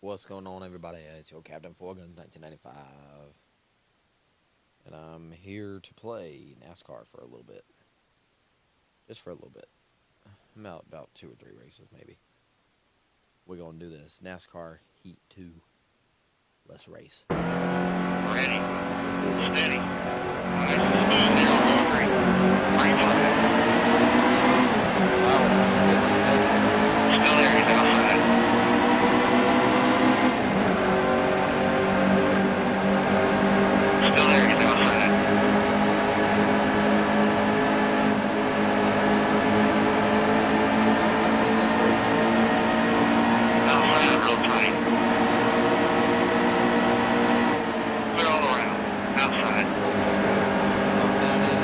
What's going on, everybody? It's your Captain Four Guns 1995, and I'm here to play NASCAR for a little bit. Just for a little bit. About 2 or 3 races, maybe. We're gonna do this. NASCAR Heat 2. Let's race. Ready. Steady. Nice and smooth there on all three. Right side. Wow, it's good. Still there, he's outside. Still there, he's outside. Outside, real tight. Clear all around. Outside. Down in.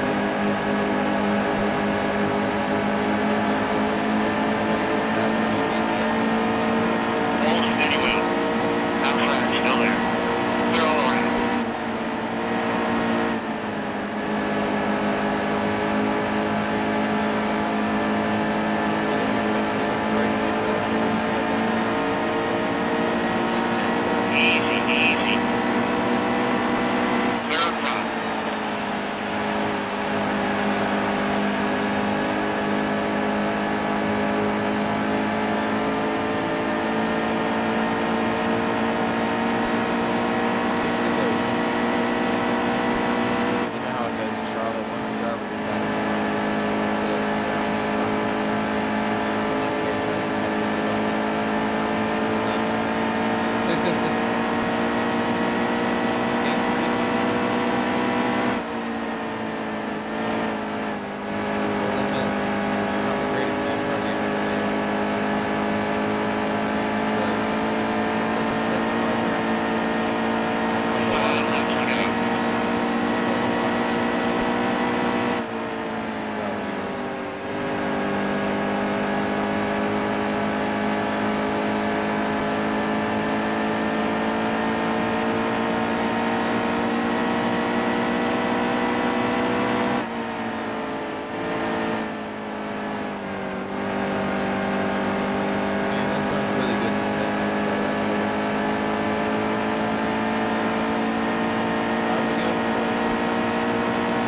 Hold steady well. Outside, still there. Clear all around. Easy, easy. Clear up top.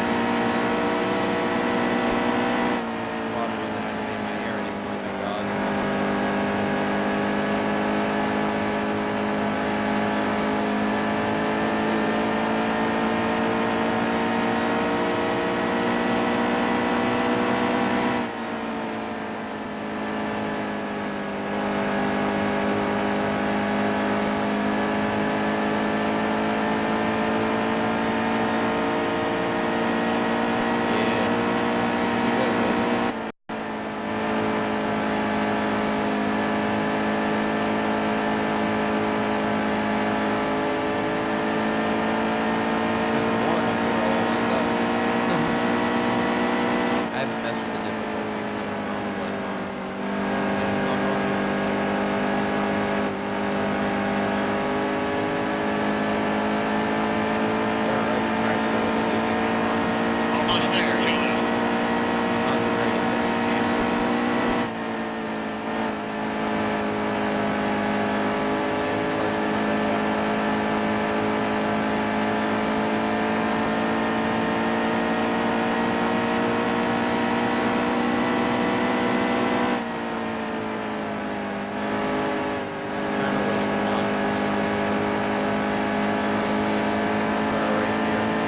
Almost there, Julie. Just one more good lap.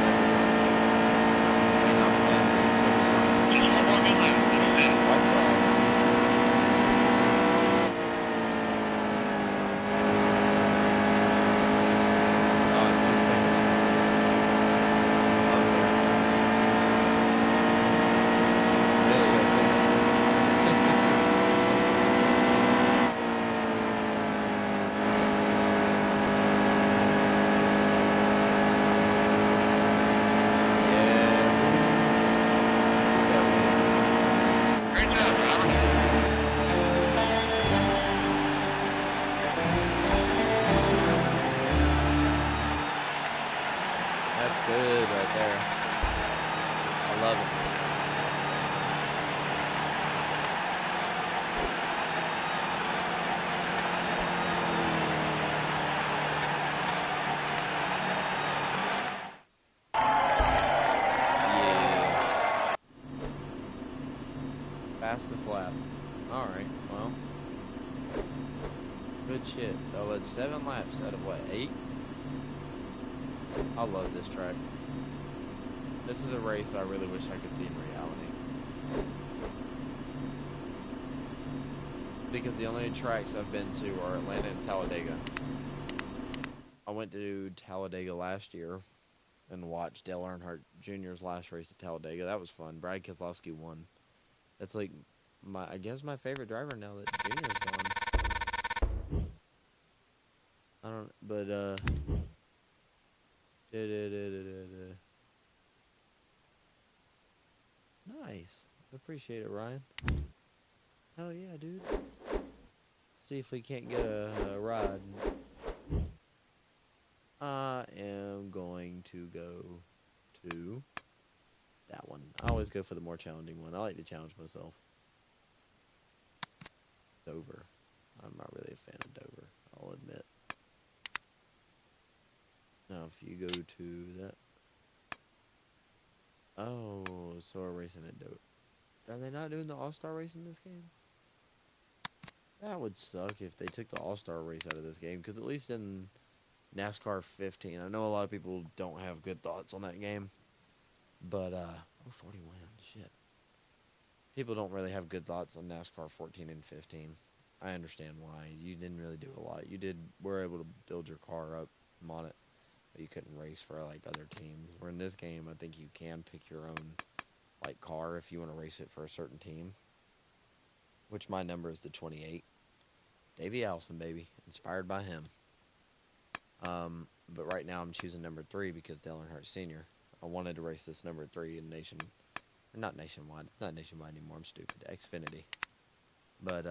That's it. Great job, Robert. That's good right there. I love it. Fastest lap. Alright, well. Good shit. I led 7 laps out of what, 8? I love this track. This is a race I really wish I could see in reality. Because the only tracks I've been to are Atlanta and Talladega. I went to Talladega last year and watched Dale Earnhardt Jr.'s last race at Talladega. That was fun. Brad Keselowski won. That's like I guess my favorite driver now that Jr.'s gone. I don't, but nice. Appreciate it, Ryan. Hell yeah, dude. See if we can't get a ride. I am going to go to that one. I always go for the more challenging one. I like to challenge myself. Dover. I'm not really a fan of Dover, I'll admit. Now, if you go to that... Oh, so we're racing at Dover. Are they not doing the All-Star race in this game? That would suck if they took the All-Star race out of this game, because at least in NASCAR 15, I know a lot of people don't have good thoughts on that game, but, oh, 41, shit. People don't really have good thoughts on NASCAR 14 and 15. I understand why. You didn't really do a lot. Were able to build your car up on it, but you couldn't race for, like, other teams. Where in this game, I think you can pick your own, like, car if you want to race it for a certain team. Which my number is the 28. Davey Allison, baby. Inspired by him. But right now I'm choosing number 3 because Dale Earnhardt Sr. I wanted to race this number 3 in not nationwide. It's not nationwide anymore. I'm stupid. Xfinity. But,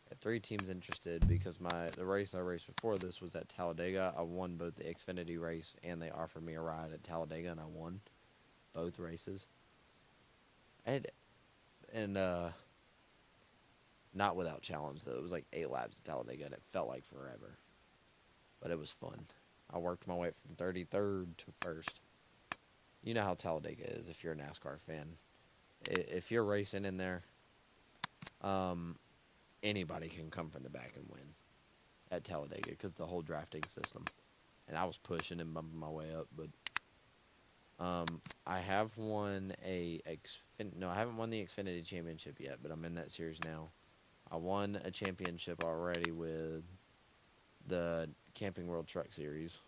had 3 teams interested because the race I raced before this was at Talladega. I won both the Xfinity race and they offered me a ride at Talladega and I won both races. And not without challenge though. It was like 8 laps at Talladega and it felt like forever. But it was fun. I worked my way from 33rd to 1st. You know how Talladega is if you're a NASCAR fan. If you're racing in there, anybody can come from the back and win at Talladega because the whole drafting system. And I was pushing and bumping my way up, but I have won I haven't won the Xfinity Championship yet, but I'm in that series now. I won a championship already with the Camping World Truck Series.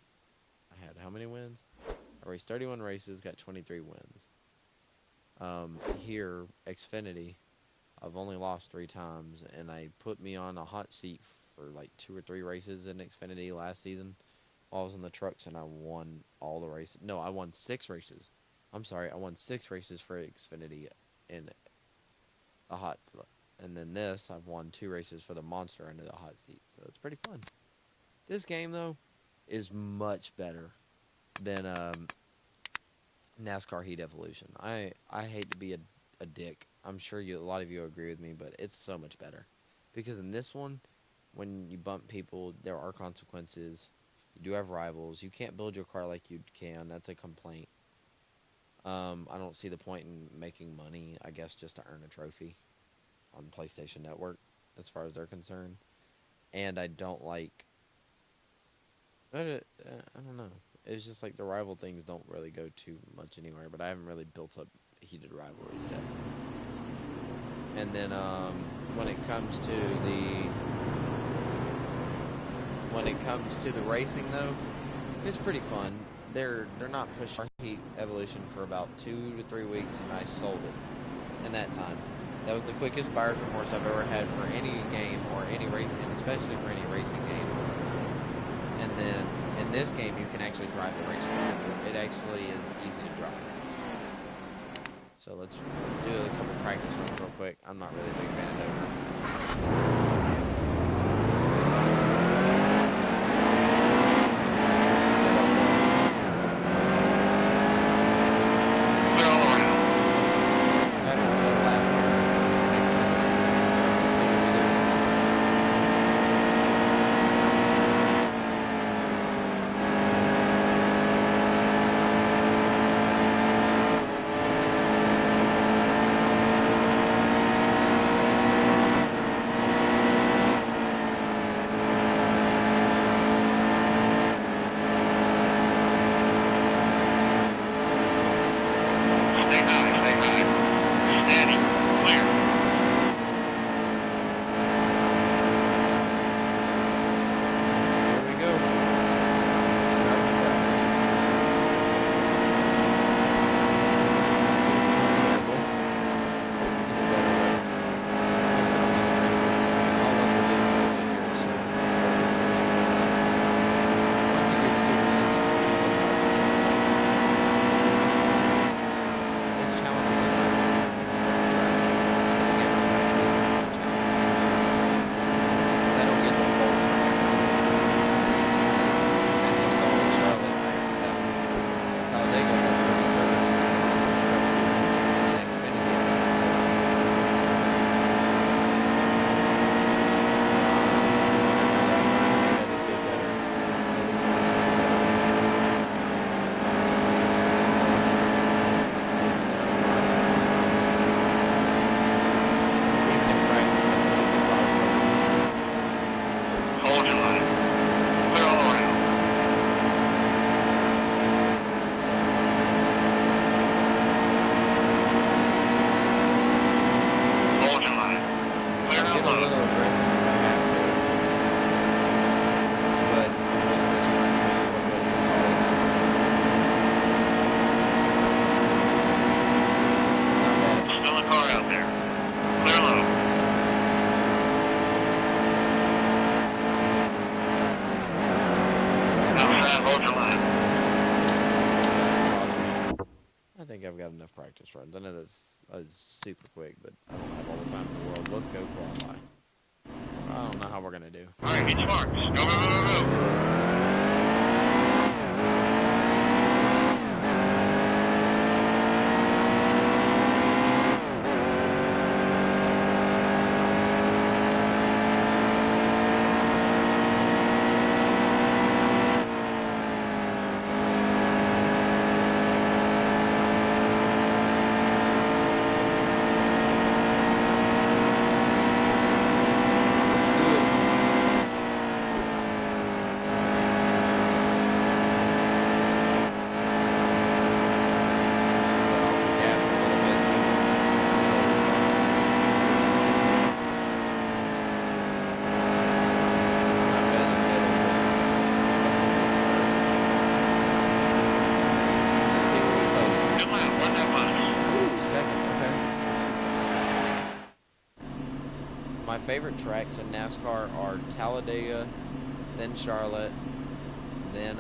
I had how many wins? I raced 31 races, got 23 wins. Here, Xfinity, I've only lost 3 times, and I put me on a hot seat for like 2 or 3 races in Xfinity last season while I was in the trucks, and I won all the races. No, I won 6 races. I'm sorry, I won 6 races for Xfinity in a hot seat. And then this, I've won 2 races for the Monster under the hot seat, so it's pretty fun. This game, though, is much better than NASCAR Heat Evolution. I hate to be a dick. I'm sure a lot of you agree with me, but it's so much better. Because in this one, when you bump people, there are consequences. You do have rivals. You can't build your car like you can. That's a complaint. I don't see the point in making money, I guess, just to earn a trophy on PlayStation Network, as far as they're concerned. And I don't like... I don't know. It's just like the rival things don't really go too much anywhere, but I haven't really built up heated rivalries yet. And then when it comes to the racing though, it's pretty fun. They're not pushing Heat Evolution for about 2 to 3 weeks, and I sold it in that time. That was the quickest buyer's remorse I've ever had for any game or any racing, and especially for any racing game. And then in this game, you can actually drive the race car. It actually is easy to drive. So let's do a couple practice runs real quick. I'm not really a big fan of Dover. practice runs. I know that's super quick, but I don't have all the time in the world. Let's go qualify. I don't know how we're gonna do. All right, get sparks. Go, go, go, go, go. My favorite tracks in NASCAR are Talladega, then Charlotte, then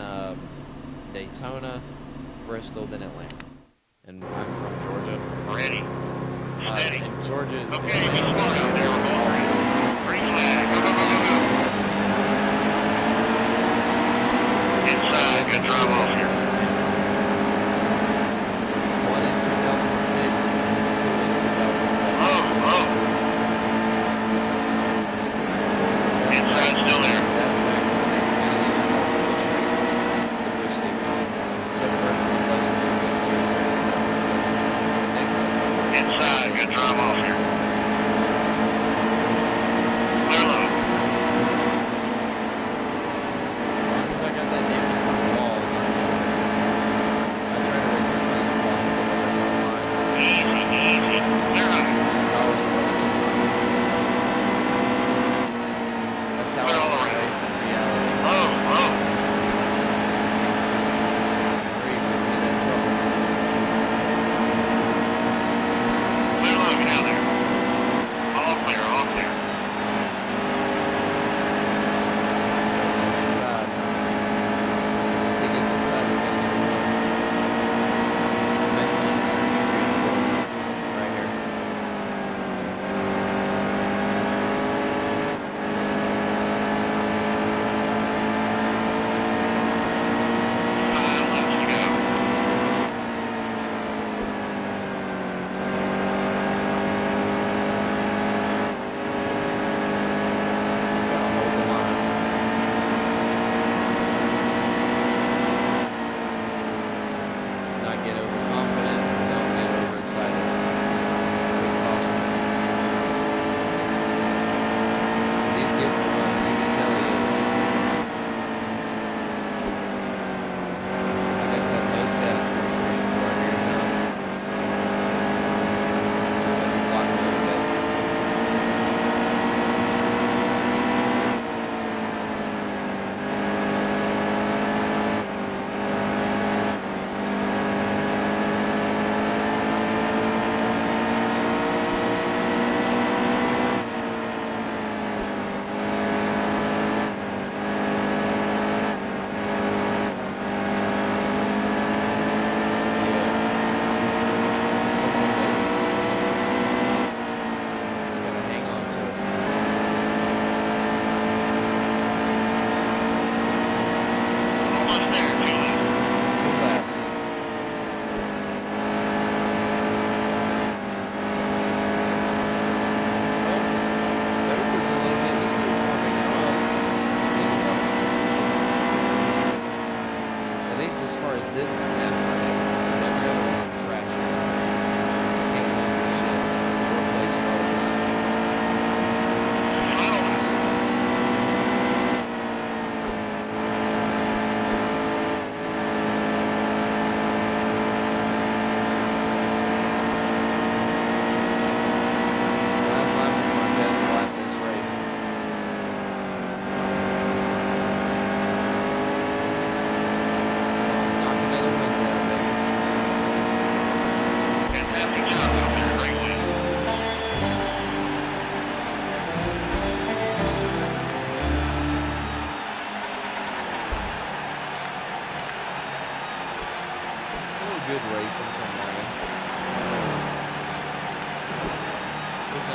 Daytona, Bristol, then Atlanta. And I'm from Georgia. Ready. Steady. And Georgia. Okay, get smart out there. We're going green. Green flag. Go, go, go, go, go. Inside. Good drive off here. One in 2006, two in 2007. Oh, oh. Inside still there. That's back when Xfinity was called the Busch Race, the Busch Series. So the first one was the Busch Series race, and then I went to the next level. Inside. Good drive off here. Clear low. As long as I got that damage from the wall,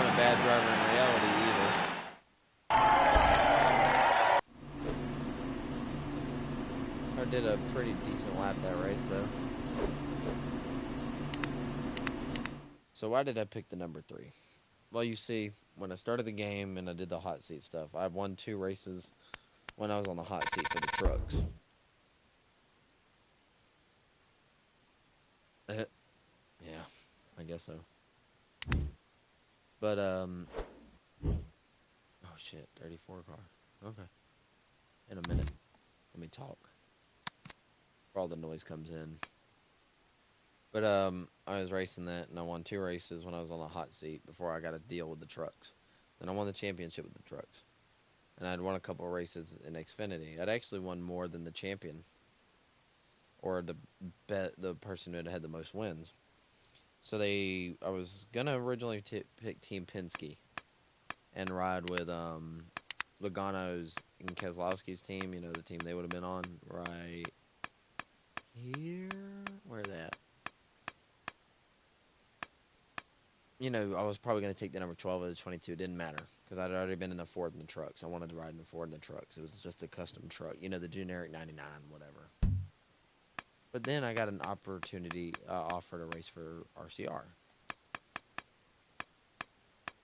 weren't a bad driver in reality either. I did a pretty decent lap that race though. So why did I pick the number 3? Well, you see, when I started the game and I did the hot seat stuff, I won 2 races when I was on the hot seat for the trucks. Yeah, I guess so. But, oh shit, 34 car. Okay. In a minute. Let me talk. Before all the noise comes in. But, I was racing that, and I won 2 races when I was on the hot seat before I got to deal with the trucks. Then I won the championship with the trucks. And I'd won a couple of races in Xfinity. I'd actually won more than the champion. Or the person who had the most wins. So I was gonna originally pick Team Penske and ride with Logano's and Keselowski's team. You know, the team they would have been on right here. Where they at? You know, I was probably gonna take the number 12 or the 22. It didn't matter because I'd already been in a Ford in the trucks. I wanted to ride in a Ford in the trucks. It was just a custom truck. You know, the generic 99, whatever. But then I got an opportunity offer to race for RCR.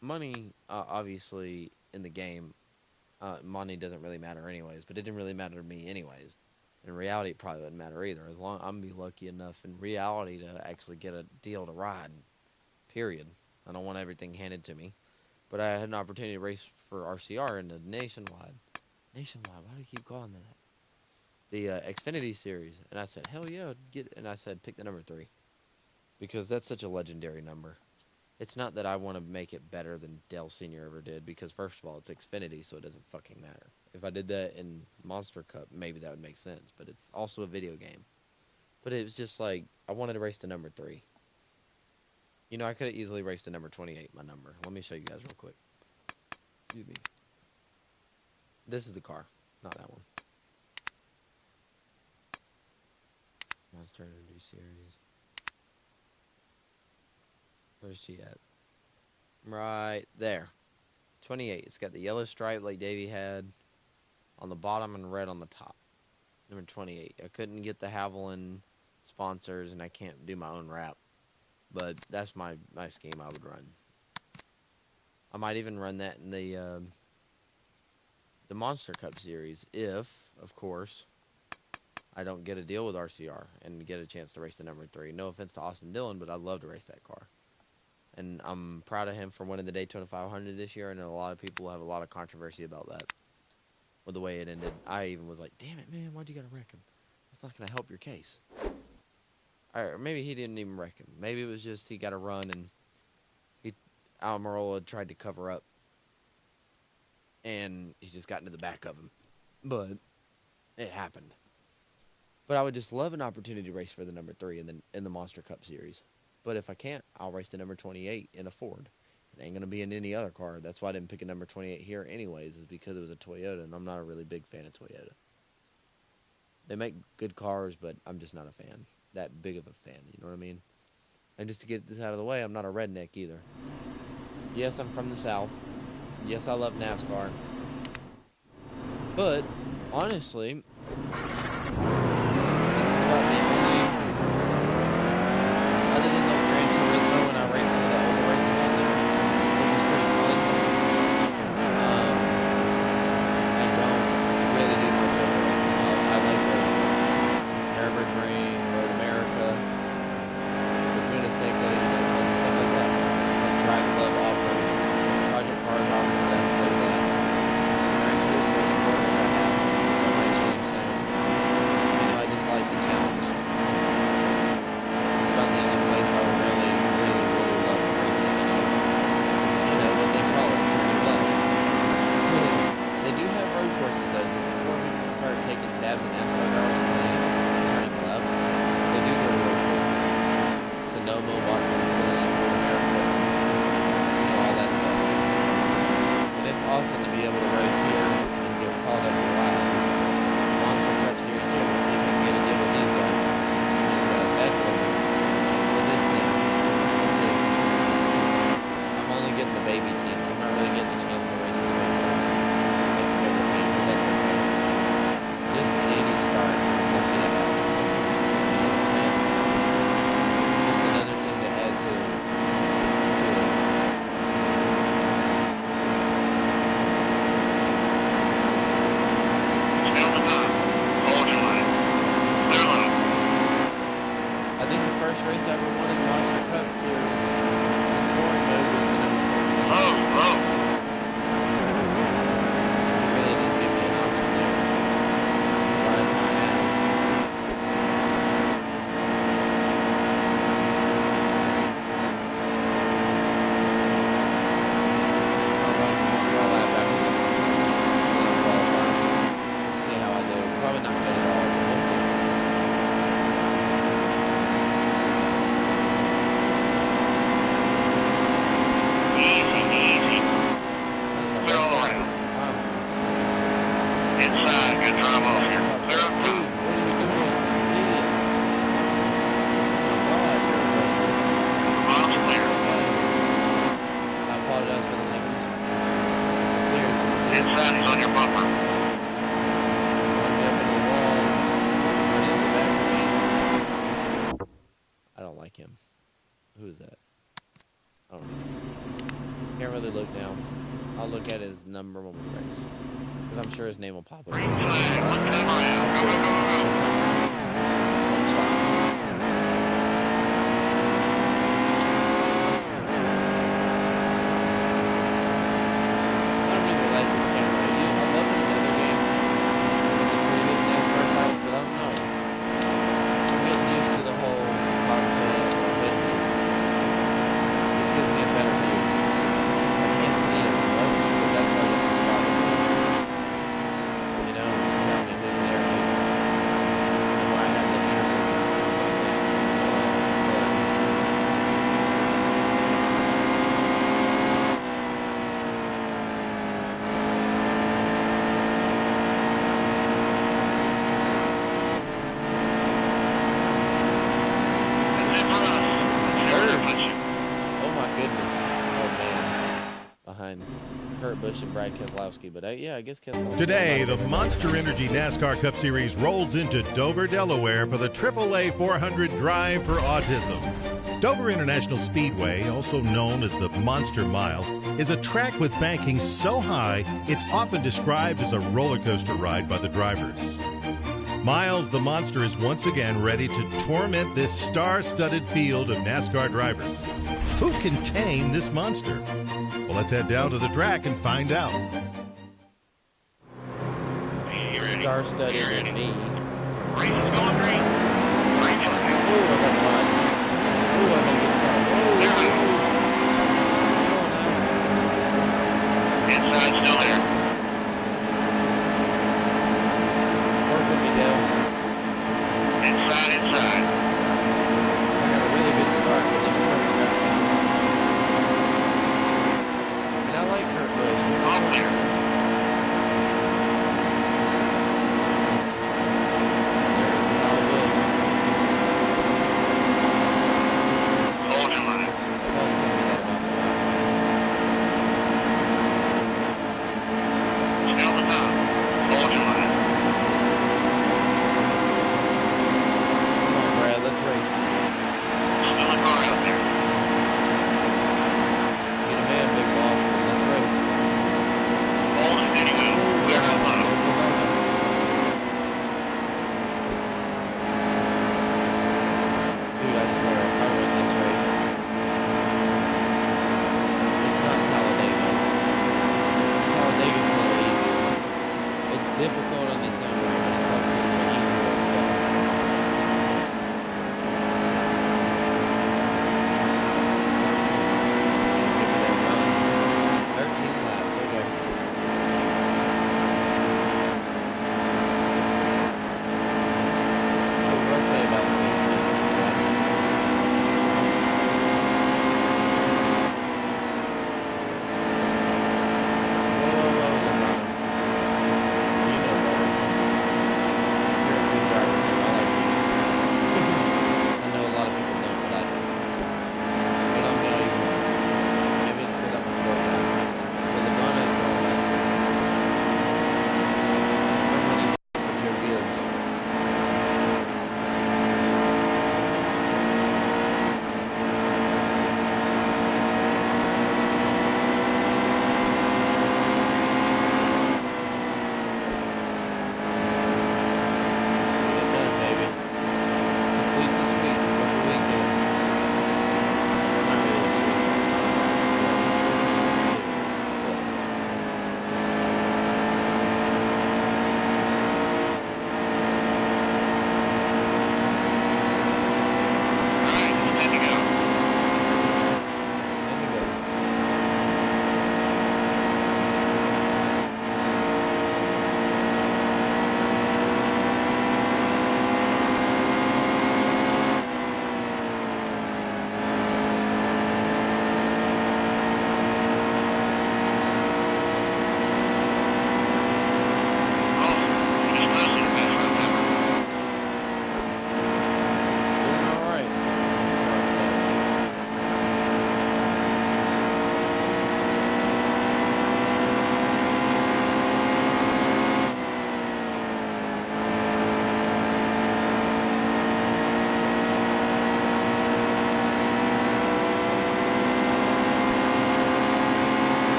Money, obviously, in the game, money doesn't really matter anyways, but it didn't really matter to me anyways. In reality, it probably wouldn't matter either, as long I'm be lucky enough in reality to actually get a deal to ride, period. I don't want everything handed to me. But I had an opportunity to race for RCR in the Nationwide. Nationwide, why do you keep calling that? The Xfinity Series. And I said, hell yeah, and I said, pick the number 3. Because that's such a legendary number. It's not that I want to make it better than Dale Sr. ever did, because first of all, it's Xfinity, so it doesn't fucking matter. If I did that in Monster Cup, maybe that would make sense, but it's also a video game. But it was just like, I wanted to race the number 3. You know, I could have easily raced the number 28, my number. Let me show you guys real quick. Excuse me. This is the car, not that one. Monster Energy Series. Where's she at? Right there. 28. It's got the yellow stripe like Davey had on the bottom and red on the top. Number 28. I couldn't get the Haviland sponsors, and I can't do my own wrap. But that's my scheme I would run. I might even run that in the Monster Cup Series if, of course, I don't get a deal with RCR and get a chance to race the number 3. No offense to Austin Dillon, but I'd love to race that car. And I'm proud of him for winning the Daytona 500 this year. I know a lot of people have a lot of controversy about that, with the way it ended. I even was like, damn it, man, why'd you gotta wreck him? That's not gonna help your case. Or maybe he didn't even wreck him. Maybe it was just he got a run and Almirola tried to cover up. And he just got into the back of him. But it happened. But I would just love an opportunity to race for the number 3 in the Monster Cup Series. But if I can't, I'll race the number 28 in a Ford. It ain't going to be in any other car. That's why I didn't pick a number 28 here anyways, is because it was a Toyota, and I'm not a really big fan of Toyota. They make good cars, but I'm just not a fan. That big of a fan, you know what I mean? And just to get this out of the way, I'm not a redneck either. Yes, I'm from the South. Yes, I love NASCAR. But, honestly, this is about the only, other than like Gran Turismo when I race some of the old races on there, which is pretty fun. I don't really do much over racing. I like road courses. Nürburgring, Road America, Laguna Seca, you know, fun stuff like that. Like Drive Club offers, Project Cars offers, I haven't played that. Gran Turismo Sport, which I have, which I might stream soon. You know, I just like the challenge. It's about the only place I really, really, really love racing. You know what they call it, turning left. They do have road courses though, so before people start taking stabs at NASCAR drivers and turning left, they do go to road courses. Sonoma, Watkins Glen, Road America, you know, all that stuff. And it's awesome to be able to race here and get called up a while. Monster Cup Series here, we'll see if we can get a deal with these guys. These guys, with this team. We'll see. I'm only getting the baby Inside, he's on your bumper. Run me up into the wall. Run into the back of me. I don't like him. Who is that? I don't know. Can't really look now. I'll look at his number when we race. Because I'm sure his name will pop up. Green flag, one time around. Go, go, go, go. One shot. I don't even like this camera. I love it in other games, in the previous NASCAR titles, but I don't know. I'm getting used to the whole cockpit or hood view. This gives me a better view. I can't see it much, but that's why I got the spot. You know, to tell me who's there and who's not. And why I have the interval counter on like that. But That's it for us. Let's see what happens. oh my goodness. Oh man. Behind Kurt Busch and Brad Keselowski. But yeah, I guess Keselowski. Today, the Monster Energy NASCAR Cup Series rolls into Dover, Delaware for the AAA 400 Drive for Autism. Dover International Speedway, also known as the Monster Mile, is a track with banking so high it's often described as a roller coaster ride by the drivers. Miles the Monster is once again ready to torment this star-studded field of NASCAR drivers. Who can tame this monster? Well, let's head down to the track and find out. You ready? Star-studded You and ready? me. Race is going green. Green flag. Ooh, I got one. Ooh, I gotta get some. Ooh, There we go. Inside, still there. Work with me, Dale. Inside, inside. I got a really good start, but then Kurt got me. And I like Kurt Busch. All clear. There's Kyle Busch. Hold your line. Don't tell me that about the lap line. Still the top. Hold your line. Come on, Brad, let's race. Still a car out there. Get a man, big boss, but let's race. Hold it anyway. Clear Yeah, out there's bottom. the moment. Dude, I swear, if I win this race, it's not Talladega. Talladega's a little easier. It's difficult on its own way, but it's also a little easier as well. Give me that run. 13 laps, okay. So roughly about 6 minutes, yeah. Whoa, whoa, whoa, look on him. You know better.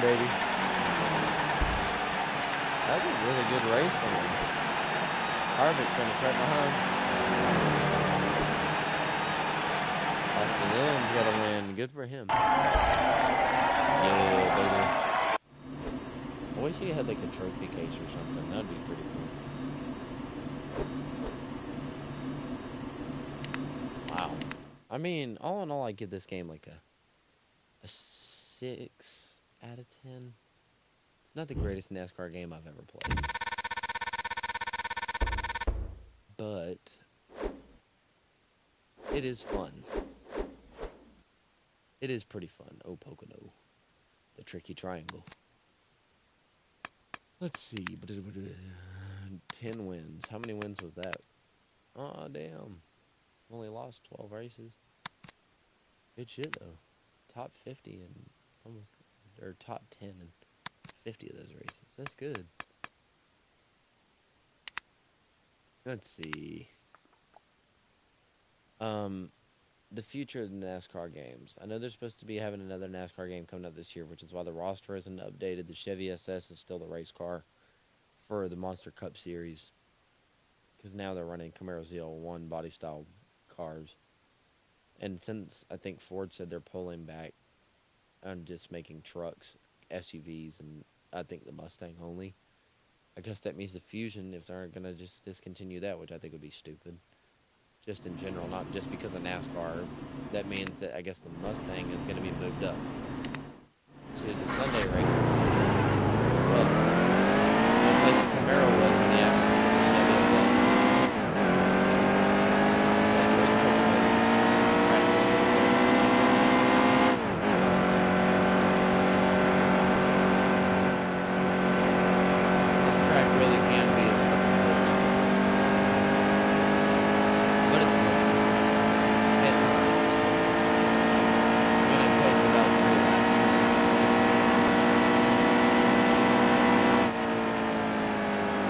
baby. That was a really good race for him. Harvick finished right behind. Austin Dillon's got to win. Good for him. Yeah, baby. I wish he had like a trophy case or something. That'd be pretty cool. Wow. I mean, all in all, I give this game like a 6 out of 10. It's not the greatest NASCAR game I've ever played. But it is fun. It is pretty fun. Oh, Pocono. The tricky triangle. Let's see. 10 wins. How many wins was that? Aw, damn. Only lost 12 races. Good shit, though. Top 50 and almost, or top 10 in 50 of those races. That's good. Let's see. The future of the NASCAR games. I know they're supposed to be having another NASCAR game coming up this year, which is why the roster isn't updated. The Chevy SS is still the race car for the Monster Cup Series, because now they're running Camaro ZL1 body style cars. And since I think Ford said they're pulling back on just making trucks, SUVs, and I think the Mustang only, I guess that means the Fusion, if they're going to just discontinue that, which I think would be stupid, just in general, not just because of NASCAR, that means that I guess the Mustang is going to be moved up to the Sunday races as well. Much like the Camaro was in the absence of the Chevy SS. That's race Pocono practice right there. This track really can be a fucking bitch. But it's fun. At times. I'm gonna coast about 3 laps.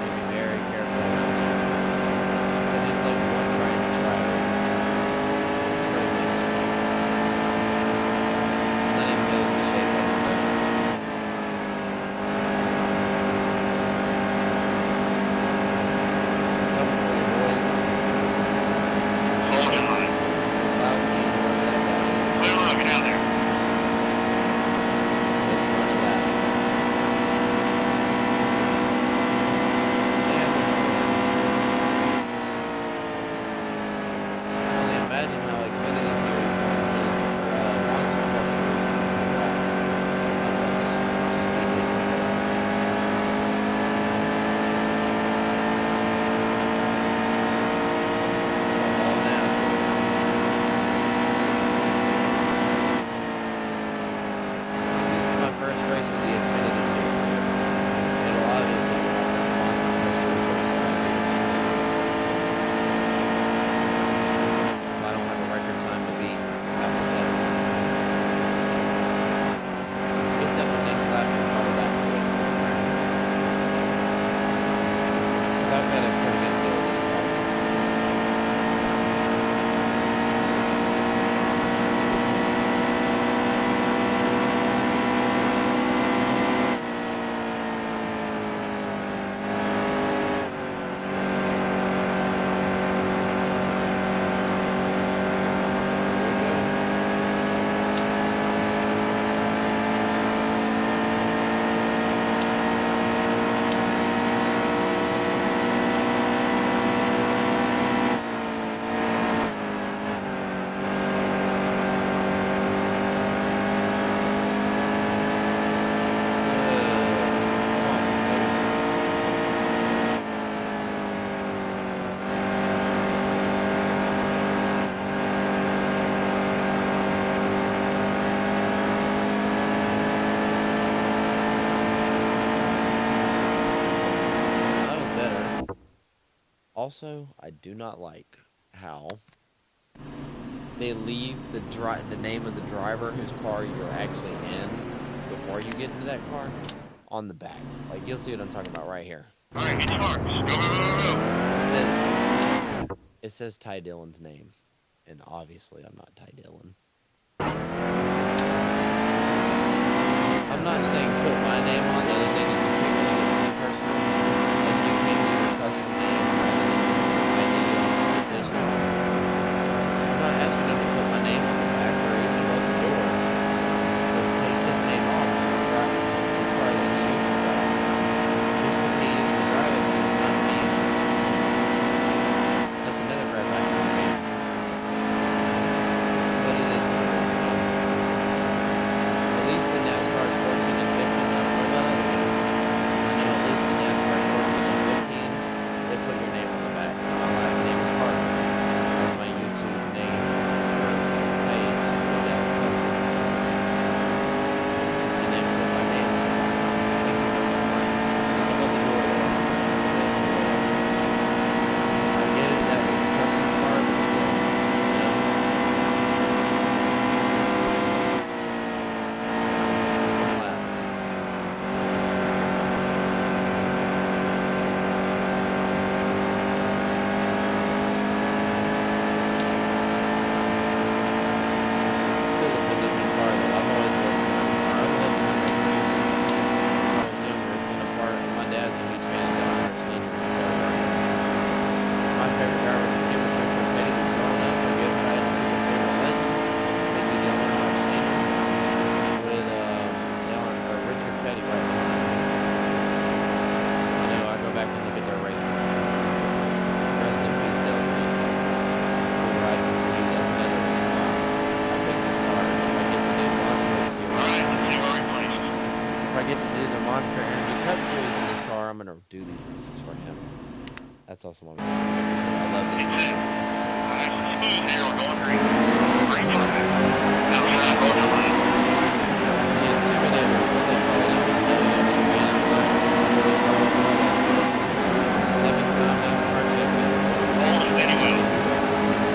Be very careful around there. Because it's like one trying to trial. Pretty much. Not even really the shape of it though. Coming for you boys. Hold it high. Slowski, whoever that guy is. Clear low, get out there. Let's run a lap. Damn. I can only imagine how Xfinity Series runs is, or Monster Cup Series runs is laps. How much speed they can go. I'm all ass though. This is my first race with the Xfinity Series here. It'll obviously be my first Monster Cup Series race that I do with Xfinity. So I don't have a record time to beat after 7. I guess after next lap we'll probably lap quit some practice. Because I've got a pretty good feel of this track. That was better. Also, I do not like how they leave the name of the driver whose car you're actually in before you get into that car on the back. Like, you'll see what I'm talking about right here. Alright, get your marks. Go, go, go, go. It says Ty Dillon's name, and obviously I'm not Ty Dillon. I'm not saying put Monster Energy Cup Series in this car. I'm gonna do these races for him. That's also one of my favorites. I love this car. Nice and smooth here on going green. Green flag. Outside motor line. The Intimidator is what they call it. I can tell you, I'm a fan of that. Seven-time NASCAR champion. Hold steady wheel. Rest in peace.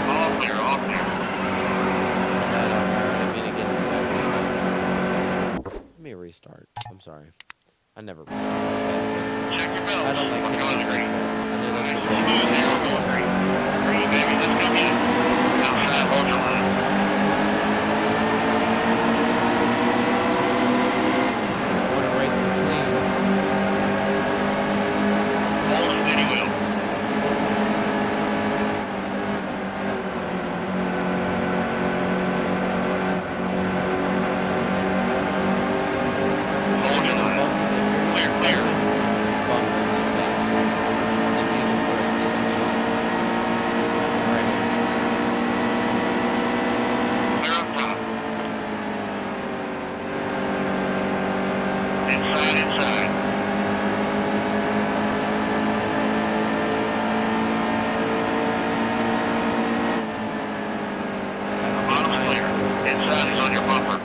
All clear, all clear. I didn't mean to get into that. Let me restart. I'm sorry. I never restart like that. Check your belts. I don't like We're hitting going it like green. that. I know Nice that's and a big smooth here on going green. Green, baby, let's go get it. Outside motor line. I want to race it clean. Hold steady wheel. Hold your line. Clear, clear. Bump it like that. And then use it for a slingshot. Right here. Clear up top. Inside, inside. Bottom's clear. Inside is on your bumper.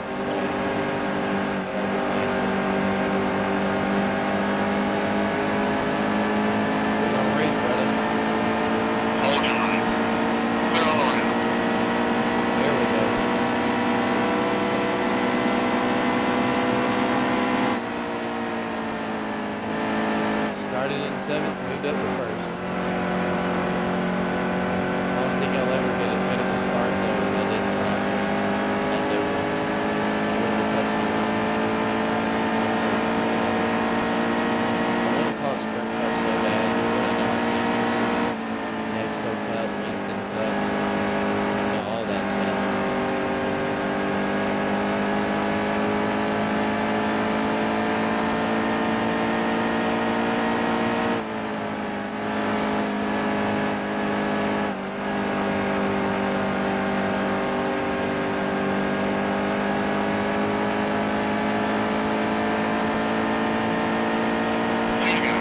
We're gonna race, brother. Hold your line. Clear all around. There we go. Started in seventh, moved up to first. I don't think I'll ever get as good of a start though as I did in the last race at Dover for the Cup Series. I want to call it Sprint Cup so bad, but I know I can't. Expo Cup, Winston Cup, all that stuff. There you go.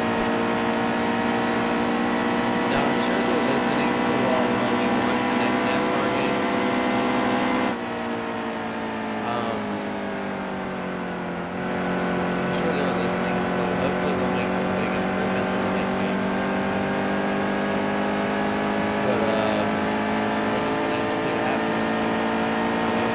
Now I'm sure they're listening to what we want in the next NASCAR game. I'm sure they're listening, so hopefully they'll make some big improvements in the next game. But we're just gonna have to see what happens. You know?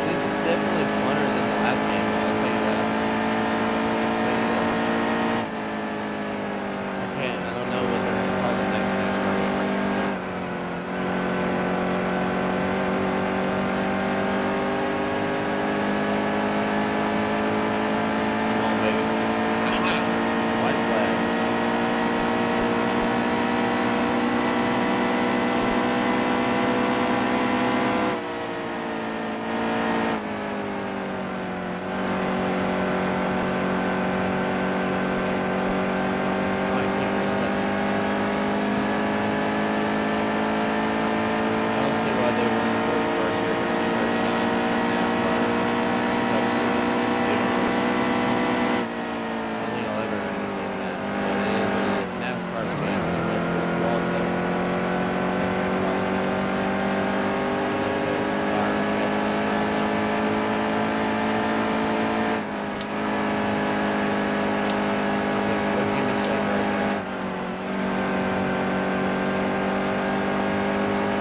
This is definitely funner than the last game, though, I'll tell you that. I'll tell you that. I don't know what they're gonna call the next NASCAR game right now. Come on, baby. That's left. White flag. Oh, I can't reset that. I don't see why they were in 41st here, but only 39 in the NASCAR Cup Series. Big race. I don't think I'll ever understand that, but it is what it is. NASCAR's changed so much with Walter. Rookie mistake right there.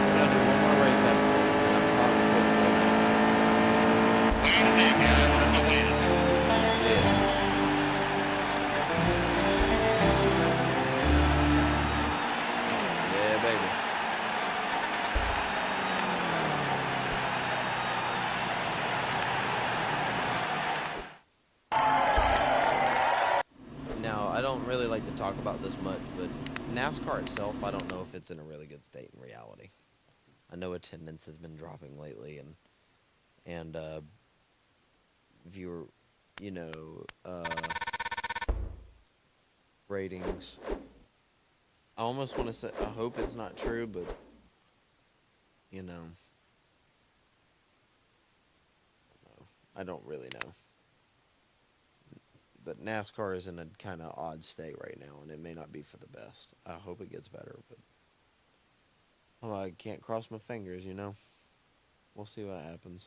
We're gonna do one more race after this, and then I'm calling it quits for the night. Wait a minute, guys. That's a win. Yeah. Yeah, baby. Now, I don't really like to talk about this much, but NASCAR itself, I don't know if it's in a really good state in reality. I know attendance has been dropping lately, and viewer, you know, ratings. I almost want to say, I hope it's not true, but, you know, I don't really know. But NASCAR is in a kind of odd state right now, and it may not be for the best. I hope it gets better, but I can't cross my fingers, you know. We'll see what happens.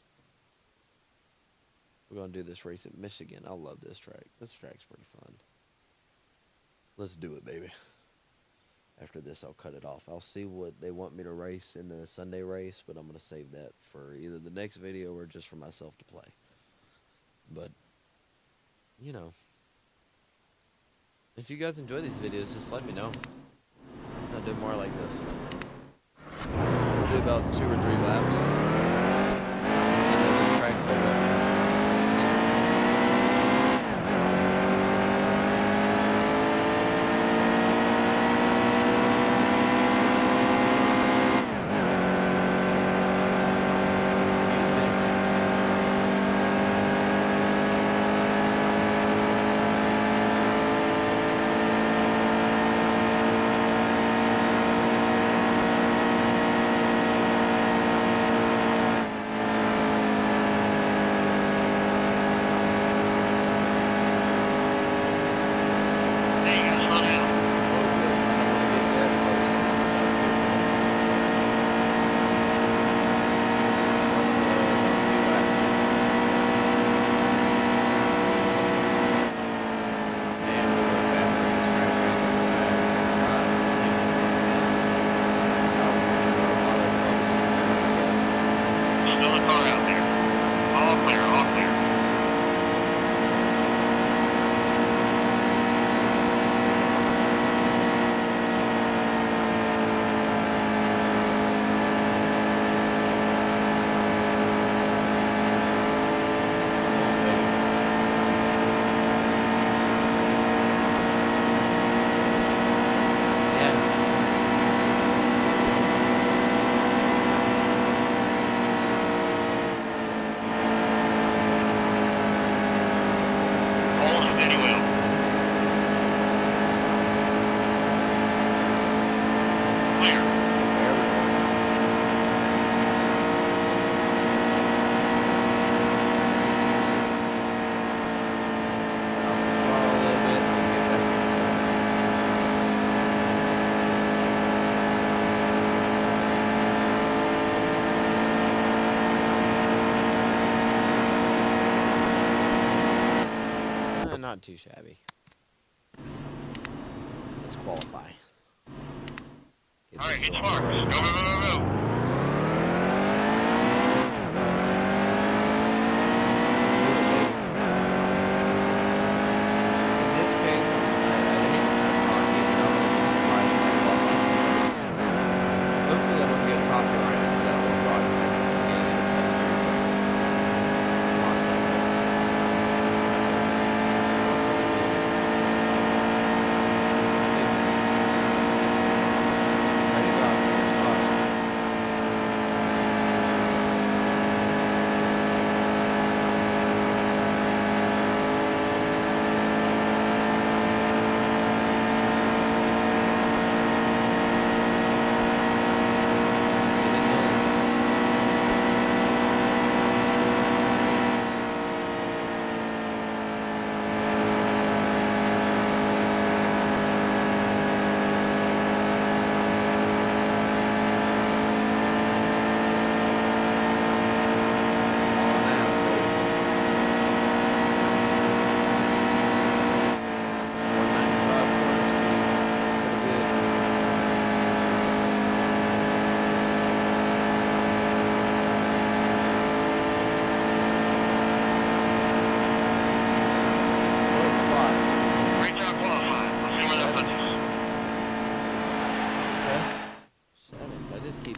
We're going to do this race at Michigan. I love this track. This track's pretty fun. Let's do it, baby. After this, I'll cut it off. I'll see what they want me to race in the Sunday race, but I'm going to save that for either the next video or just for myself to play. But, you know, if you guys enjoy these videos, just let me know. I'll do more like this. We'll do about 2 or 3 laps. Since I know this track so well. Not too shabby. Let's qualify. Alright, hit the marks. Go, go, go, go, go. In this case, I hate to sound cocky, but I'm going to just try to get qualifying first. Hopefully I don't get copyrighted for that little broadcast at the beginning of the Cup Series race.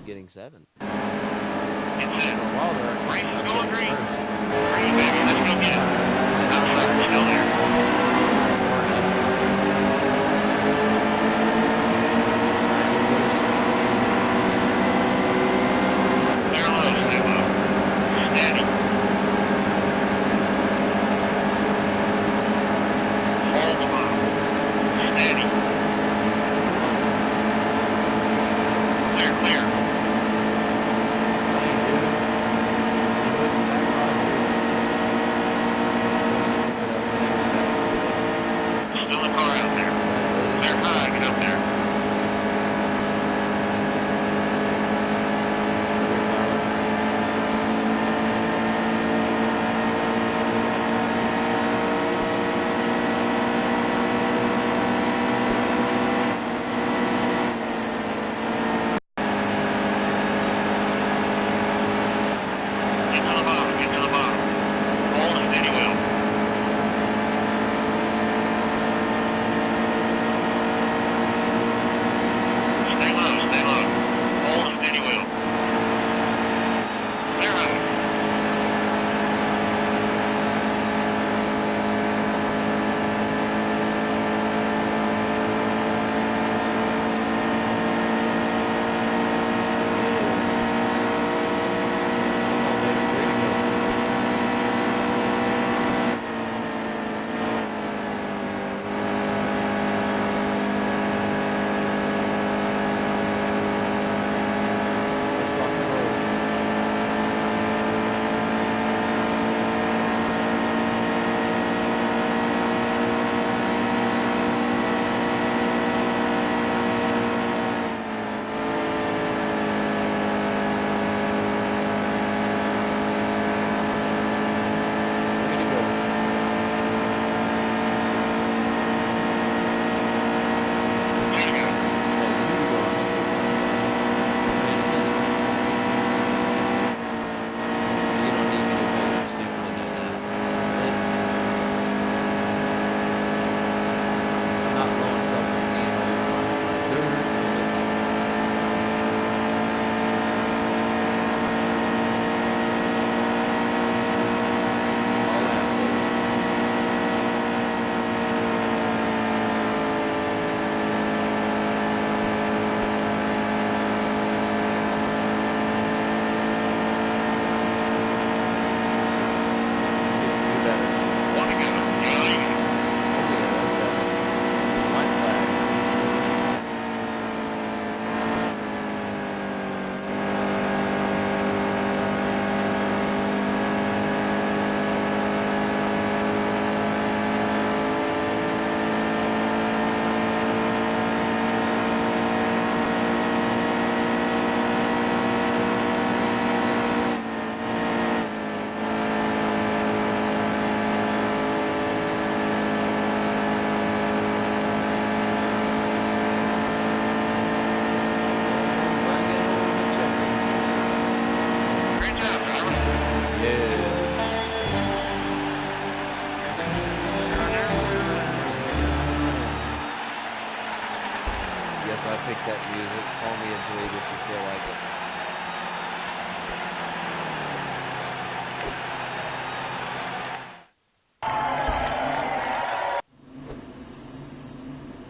Getting 7. It's it. While there, Race is going green. first. Green, baby. Let's go get it. Outside's still there. More interesting. Clear low, stay low. Steady. Hold the mile. Steady.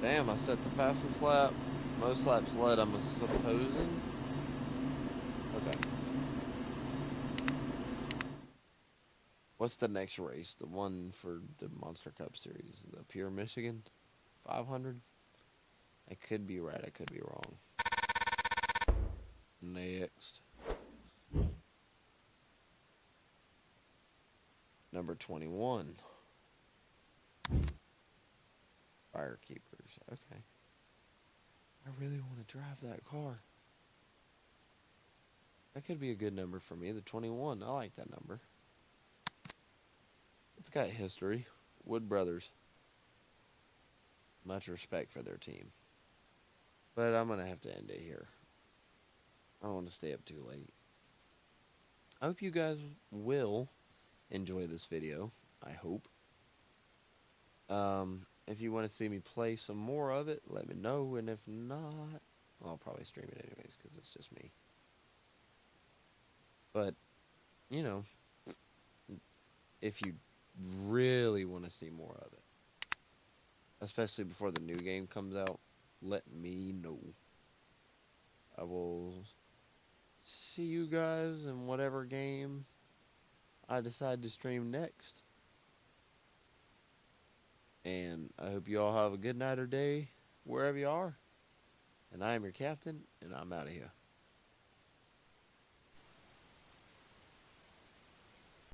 Damn, I set the fastest lap. Most laps led, I'm supposing. Okay. What's the next race? The one for the Monster Cup Series? The Pure Michigan? 500? I could be right, I could be wrong. Next. Number 21. Firekeepers. Okay. I really want to drive that car. That could be a good number for me. The 21. I like that number. It's got history. Wood Brothers. Much respect for their team. But I'm going to have to end it here. I don't want to stay up too late. I hope you guys will enjoy this video. I hope. If you want to see me play some more of it, let me know. And if not, I'll probably stream it anyways because it's just me. But, you know, if you really want to see more of it, especially before the new game comes out, let me know. I will see you guys in whatever game I decide to stream next. And I hope you all have a good night or day wherever you are. And I am your captain, and I'm out of here.